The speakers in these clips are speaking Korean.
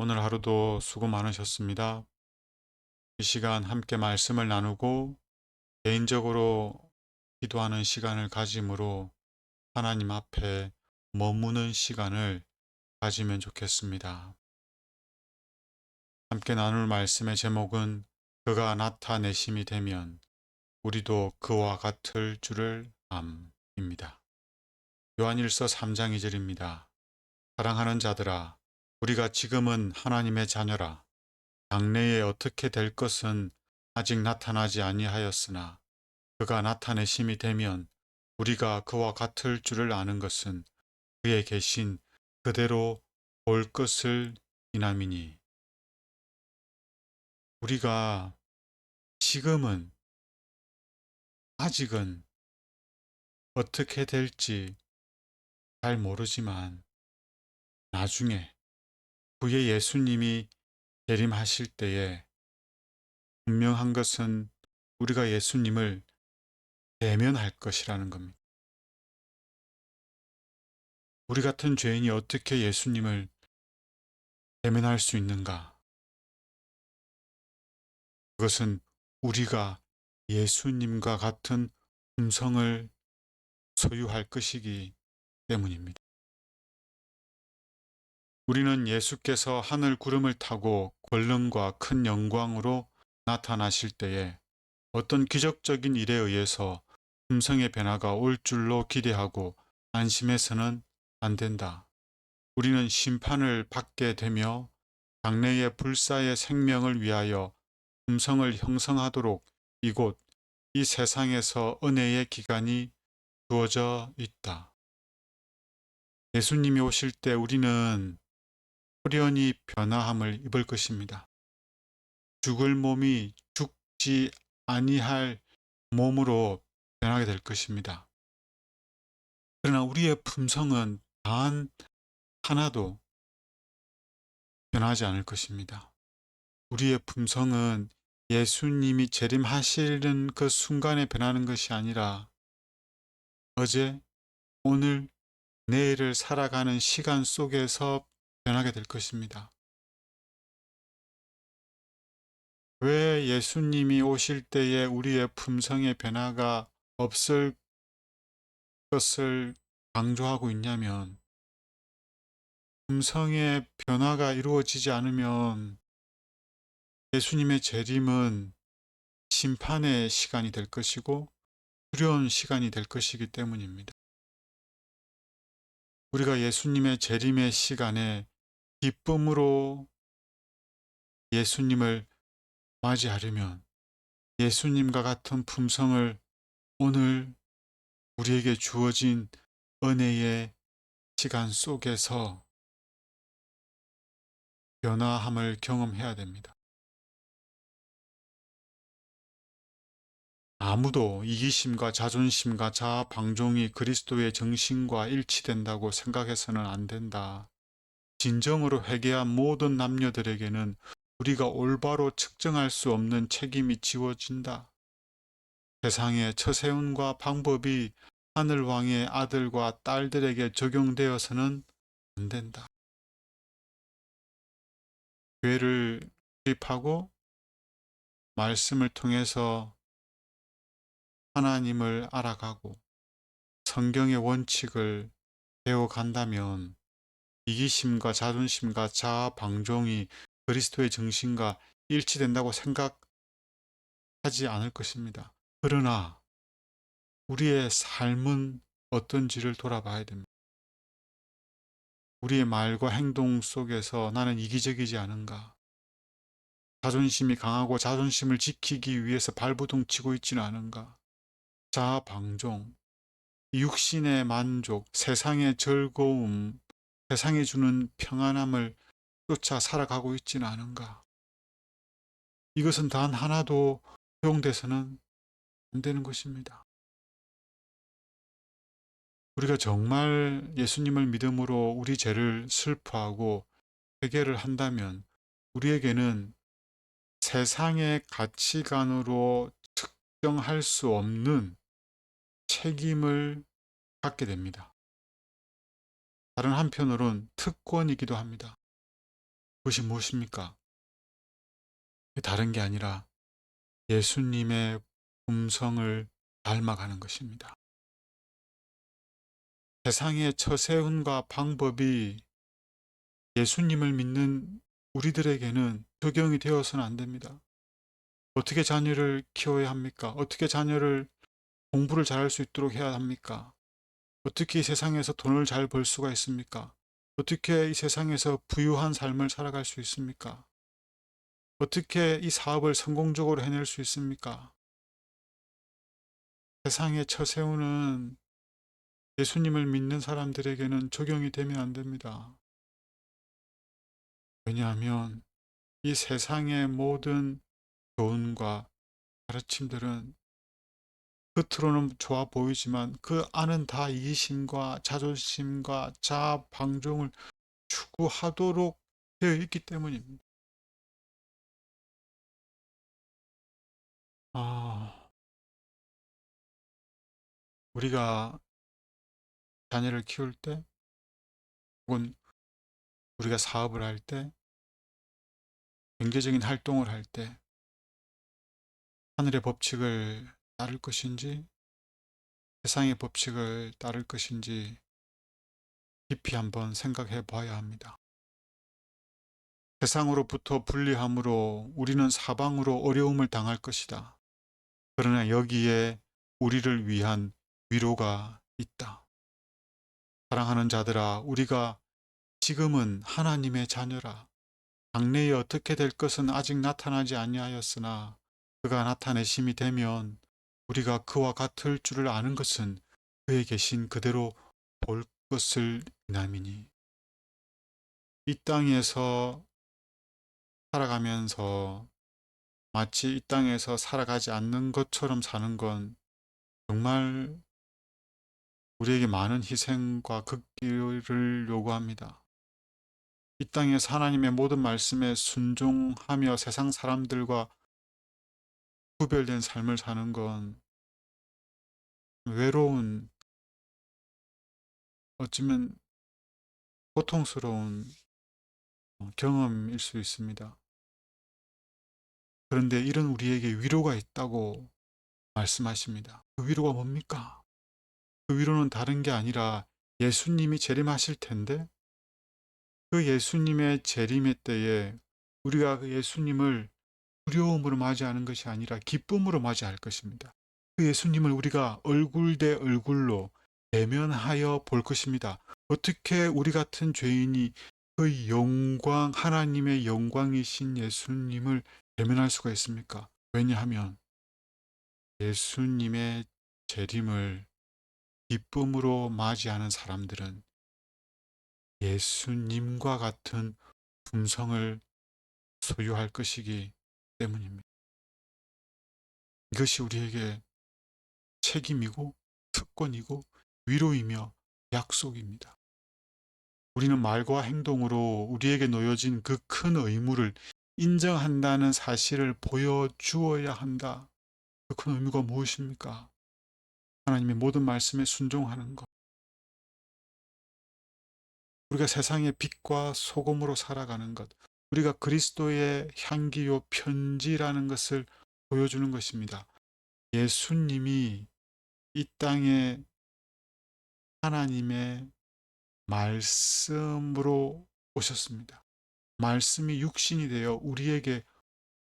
오늘 하루도 수고 많으셨습니다. 이 시간 함께 말씀을 나누고 개인적으로 기도하는 시간을 가짐으로 하나님 앞에 머무는 시간을 가지면 좋겠습니다. 함께 나눌 말씀의 제목은 그가 나타내심이 되면 우리도 그와 같을 줄을 암입니다. 요한일서 3장 2절입니다. 사랑하는 자들아, 우리가 지금은 하나님의 자녀라. 장래에 어떻게 될 것은 아직 나타나지 아니하였으나 그가 나타내심이 되면 우리가 그와 같을 줄을 아는 것은 그의 계신 그대로 볼 것을 인함이니. 우리가 지금은 아직은 어떻게 될지 잘 모르지만 나중에 후에 예수님이 재림하실 때에 분명한 것은 우리가 예수님을 대면할 것이라는 겁니다. 우리 같은 죄인이 어떻게 예수님을 대면할 수 있는가? 그것은 우리가 예수님과 같은 품성을 소유할 것이기 때문입니다. 우리는 예수께서 하늘 구름을 타고 권능과 큰 영광으로 나타나실 때에 어떤 기적적인 일에 의해서 품성의 변화가 올 줄로 기대하고 안심해서는 안 된다. 우리는 심판을 받게 되며 장래의 불사의 생명을 위하여 품성을 형성하도록 이곳 이 세상에서 은혜의 기간이 주어져 있다. 예수님이 오실 때 우리는 후련히 변화함을 입을 것입니다. 죽을 몸이 죽지 아니할 몸으로 변하게 될 것입니다. 그러나 우리의 품성은 단 하나도 변하지 않을 것입니다. 우리의 품성은 예수님이 재림하시는 그 순간에 변하는 것이 아니라 어제, 오늘, 내일을 살아가는 시간 속에서 변하게 될 것입니다. 왜 예수님이 오실 때에 우리의 품성의 변화가 없을 것을 강조하고 있냐면, 품성의 변화가 이루어지지 않으면 예수님의 재림은 심판의 시간이 될 것이고 두려운 시간이 될 것이기 때문입니다. 우리가 예수님의 재림의 시간에 기쁨으로 예수님을 맞이하려면 예수님과 같은 품성을 오늘 우리에게 주어진 은혜의 시간 속에서 변화함을 경험해야 됩니다. 아무도 이기심과 자존심과 자아 방종이 그리스도의 정신과 일치된다고 생각해서는 안 된다. 진정으로 회개한 모든 남녀들에게는 우리가 올바로 측정할 수 없는 책임이 지워진다. 세상의 처세운과 방법이 하늘왕의 아들과 딸들에게 적용되어서는 안 된다. 교회를 출입하고 말씀을 통해서 하나님을 알아가고 성경의 원칙을 배워간다면 이기심과 자존심과 자아 방종이 그리스도의 정신과 일치된다고 생각하지 않을 것입니다. 그러나 우리의 삶은 어떤지를 돌아봐야 됩니다. 우리의 말과 행동 속에서 나는 이기적이지 않은가? 자존심이 강하고 자존심을 지키기 위해서 발버둥 치고 있지는 않은가? 자아 방종, 육신의 만족, 세상의 즐거움, 세상이 주는 평안함을 쫓아 살아가고 있지는 않은가? 이것은 단 하나도 허용돼서는 안 되는 것입니다. 우리가 정말 예수님을 믿음으로 우리 죄를 슬퍼하고 회개를 한다면 우리에게는 세상의 가치관으로 측정할 수 없는 책임을 갖게 됩니다. 다른 한편으론 특권이기도 합니다. 그것이 무엇입니까? 다른 게 아니라 예수님의 품성을 닮아가는 것입니다. 세상의 처세훈과 방법이 예수님을 믿는 우리들에게는 적용이 되어서는 안 됩니다. 어떻게 자녀를 키워야 합니까? 어떻게 자녀를 공부를 잘할 수 있도록 해야 합니까? 어떻게 이 세상에서 돈을 잘 벌 수가 있습니까? 어떻게 이 세상에서 부유한 삶을 살아갈 수 있습니까? 어떻게 이 사업을 성공적으로 해낼 수 있습니까? 세상의 처세우는 예수님을 믿는 사람들에게는 적용이 되면 안 됩니다. 왜냐하면 이 세상의 모든 교훈과 가르침들은 겉으로는 좋아 보이지만 그 안은 다 이기심과 자존심과 자아 방종을 추구하도록 되어 있기 때문입니다. 아, 우리가 자녀를 키울 때 혹은 우리가 사업을 할 때 경제적인 활동을 할 때 하늘의 법칙을 따를 것인지 세상의 법칙을 따를 것인지 깊이 한번 생각해 봐야 합니다. 세상으로부터 분리함으로 우리는 사방으로 어려움을 당할 것이다. 그러나 여기에 우리를 위한 위로가 있다. 사랑하는 자들아, 우리가 지금은 하나님의 자녀라. 장래에 어떻게 될 것은 아직 나타나지 아니하였으나 그가 나타내심이 되면 우리가 그와 같을 줄을 아는 것은 그에 계신 그대로 볼 것을 인함이니. 이 땅에서 살아가면서 마치 이 땅에서 살아가지 않는 것처럼 사는 건 정말 우리에게 많은 희생과 극기를 요구합니다. 이 땅에서 하나님의 모든 말씀에 순종하며 세상 사람들과 구별된 삶을 사는 건 외로운, 어쩌면 고통스러운 경험일 수 있습니다. 그런데 이런 우리에게 위로가 있다고 말씀하십니다. 그 위로가 뭡니까? 그 위로는 다른 게 아니라 예수님이 재림하실 텐데 그 예수님의 재림의 때에 우리가 그 예수님을 두려움으로 맞이하는 것이 아니라 기쁨으로 맞이할 것입니다. 그 예수님을 우리가 얼굴 대 얼굴로 대면하여 볼 것입니다. 어떻게 우리 같은 죄인이 그 영광, 하나님의 영광이신 예수님을 대면할 수가 있습니까? 왜냐하면 예수님의 재림을 기쁨으로 맞이하는 사람들은 예수님과 같은 품성을 소유할 것이기 때문입니다. 이것이 우리에게 책임이고 특권이고 위로이며 약속입니다. 우리는 말과 행동으로 우리에게 놓여진 그 큰 의무를 인정한다는 사실을 보여주어야 한다. 그 큰 의무가 무엇입니까? 하나님의 모든 말씀에 순종하는 것. 우리가 세상의 빛과 소금으로 살아가는 것. 우리가 그리스도의 향기요 편지라는 것을 보여주는 것입니다. 예수님이 이 땅에 하나님의 말씀으로 오셨습니다. 말씀이 육신이 되어 우리에게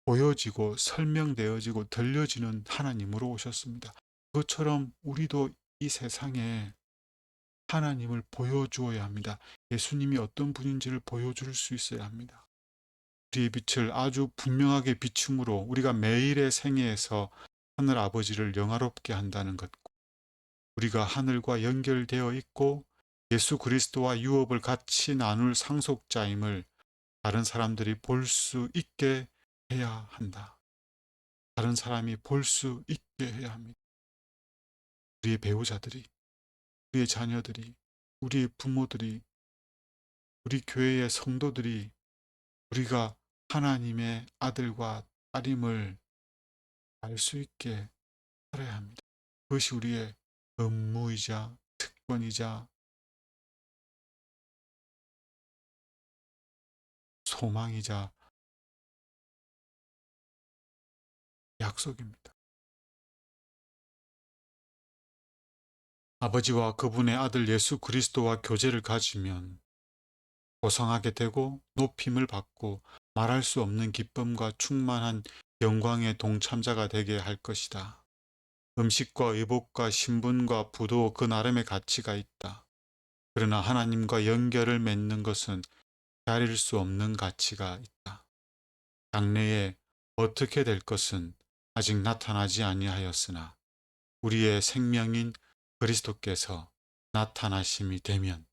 보여지고 설명되어지고 들려지는 하나님으로 오셨습니다. 그것처럼 우리도 이 세상에 하나님을 보여주어야 합니다. 예수님이 어떤 분인지를 보여줄 수 있어야 합니다. 우리의 빛을 아주 분명하게 비춤으로 우리가 매일의 생애에서 하늘 아버지를 영화롭게 한다는 것, 우리가 하늘과 연결되어 있고 예수 그리스도와 유업을 같이 나눌 상속자임을 다른 사람들이 볼 수 있게 해야 한다. 다른 사람이 볼 수 있게 해야 합니다. 우리의 배우자들이, 우리의 자녀들이, 우리의 부모들이, 우리 교회의 성도들이 우리가 하나님의 아들과 딸임을 알 수 있게 살아야 합니다. 그것이 우리의 업무이자 특권이자 소망이자 약속입니다. 아버지와 그분의 아들 예수 그리스도와 교제를 가지면 고상하게 되고 높임을 받고 말할 수 없는 기쁨과 충만한 영광의 동참자가 되게 할 것이다. 음식과 의복과 신분과 부도 그 나름의 가치가 있다. 그러나 하나님과 연결을 맺는 것은 가릴 수 없는 가치가 있다. 장래에 어떻게 될 것은 아직 나타나지 아니하였으나 우리의 생명인 그리스도께서 나타나심이 되면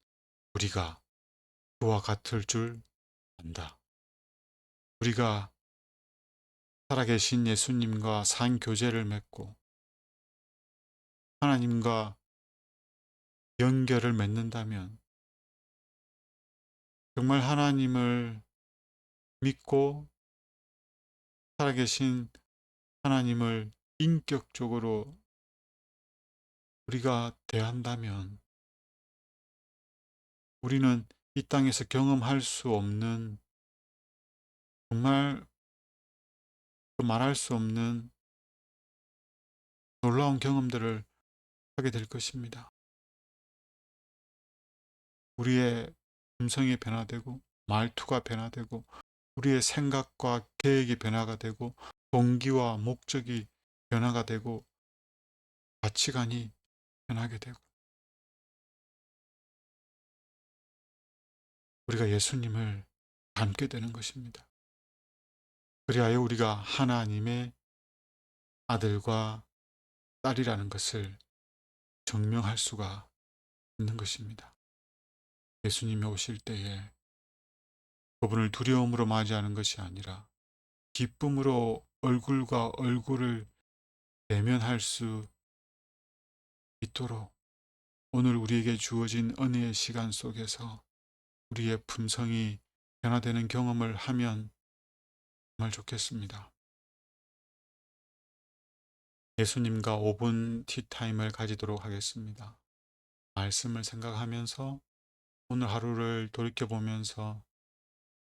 우리가 그와 같을 줄 안다. 우리가 살아계신 예수님과 상교제를 맺고 하나님과 연결을 맺는다면 정말 하나님을 믿고 살아계신 하나님을 인격적으로 우리가 대한다면 우리는 이 땅에서 경험할 수 없는 정말 그 말할 수 없는 놀라운 경험들을 하게 될 것입니다. 우리의 음성이 변화되고 말투가 변화되고 우리의 생각과 계획이 변화가 되고 동기와 목적이 변화가 되고 가치관이 변하게 되고 우리가 예수님을 닮게 되는 것입니다. 그리하여 우리가 하나님의 아들과 딸이라는 것을 증명할 수가 있는 것입니다. 예수님이 오실 때에 그분을 두려움으로 맞이하는 것이 아니라 기쁨으로 얼굴과 얼굴을 대면할 수 있도록 오늘 우리에게 주어진 은혜의 시간 속에서 우리의 품성이 변화되는 경험을 하면 정말 좋겠습니다. 예수님과 5분 티타임을 가지도록 하겠습니다. 말씀을 생각하면서 오늘 하루를 돌이켜보면서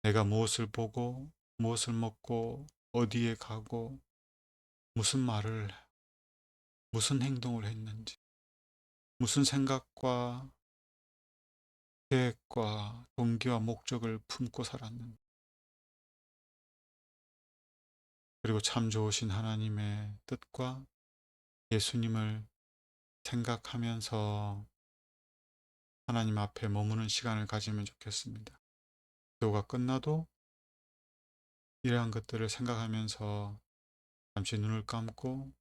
내가 무엇을 보고 무엇을 먹고 어디에 가고 무슨 말을 무슨 행동을 했는지 무슨 생각과 계획과 동기와 목적을 품고 살았는지 그리고 참 좋으신 하나님의 뜻과 예수님을 생각하면서 하나님 앞에 머무는 시간을 가지면 좋겠습니다. 기도가 끝나도 이러한 것들을 생각하면서 잠시 눈을 감고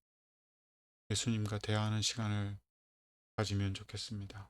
예수님과 대화하는 시간을 가지면 좋겠습니다.